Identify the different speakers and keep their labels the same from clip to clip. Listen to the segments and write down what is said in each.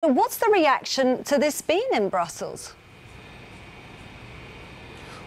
Speaker 1: What's the reaction to this been in Brussels?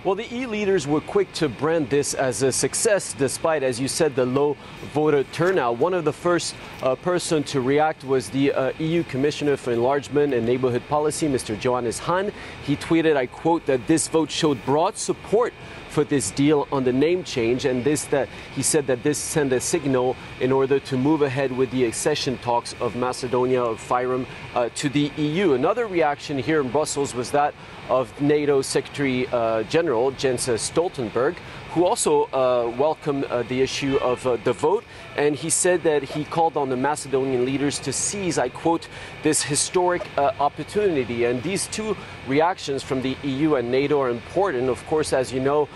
Speaker 2: Well, the EU leaders were quick to brand this as a success, despite, as you said, the low voter turnout. One of the first person to react was the EU Commissioner for Enlargement and Neighbourhood Policy, Mr. Johannes Hahn. He tweeted, I quote, that this vote showed broad support for this deal on the name change, and he said that this sent a signal in order to move ahead with the accession talks of Macedonia, of Fyrom, to the EU. Another reaction here in Brussels was that of NATO Secretary General Jens Stoltenberg, who also welcomed the issue of the vote, and he said that he called on the Macedonian leaders to seize, I quote, this historic opportunity. And these two reactions from the EU and NATO are important. Of course, as you know,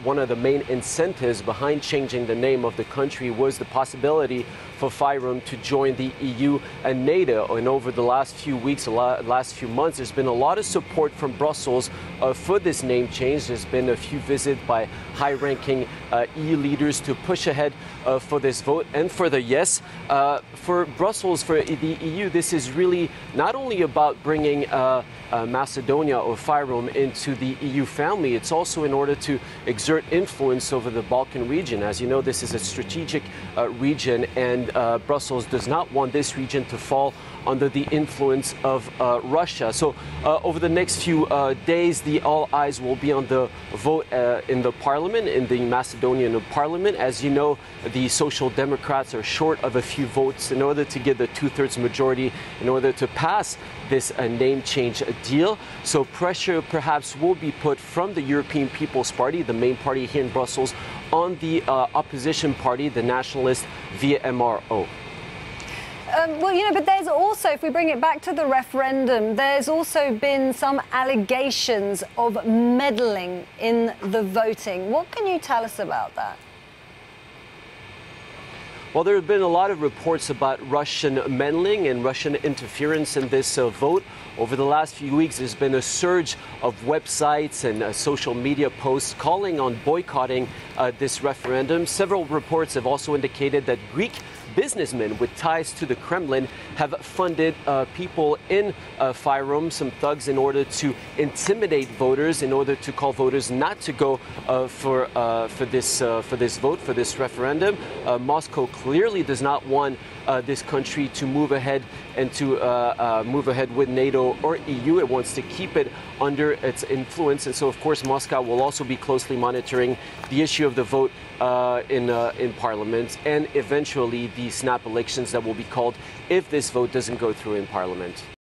Speaker 2: one of the main incentives behind changing the name of the country was the possibility for Fyrom to join the EU and NATO. And over the last few weeks, last few months, there's been a lot of support from Brussels for this name change. There's been a few visits by high-ranking EU leaders to push ahead for this vote and for the yes. For Brussels, for the EU, this is really not only about bringing Macedonia or Fyrom into the EU family, it's also in order to exert influence over the Balkan region. As you know, this is a strategic region, and Brussels does not want this region to fall under the influence of Russia. So over the next few days, all eyes will be on the vote in the parliament, in the Macedonian parliament. As you know, the Social Democrats are short of a few votes in order to get the two-thirds majority in order to pass this name change deal. So pressure perhaps will be put from the European People's Party, the main party here in Brussels, on the opposition party, the Nationalist VMRO.
Speaker 1: Well, but there's also, if we bring it back to the referendum, there's also been some allegations of meddling in the voting. What can you tell us about that?
Speaker 2: Well, there have been a lot of reports about Russian meddling and Russian interference in this vote. Over the last few weeks, there's been a surge of websites and social media posts calling on boycotting this referendum. Several reports have also indicated that Greek businessmen with ties to the Kremlin have funded people in Fyrom, some thugs, in order to intimidate voters, in order to call voters not to go for this vote, for this referendum. Moscow clearly does not want this country to move ahead and to move ahead with NATO or EU. It wants to keep it under its influence, and so of course Moscow will also be closely monitoring the issue of the vote in Parliament, and eventually the snap elections that will be called if this vote doesn't go through in Parliament.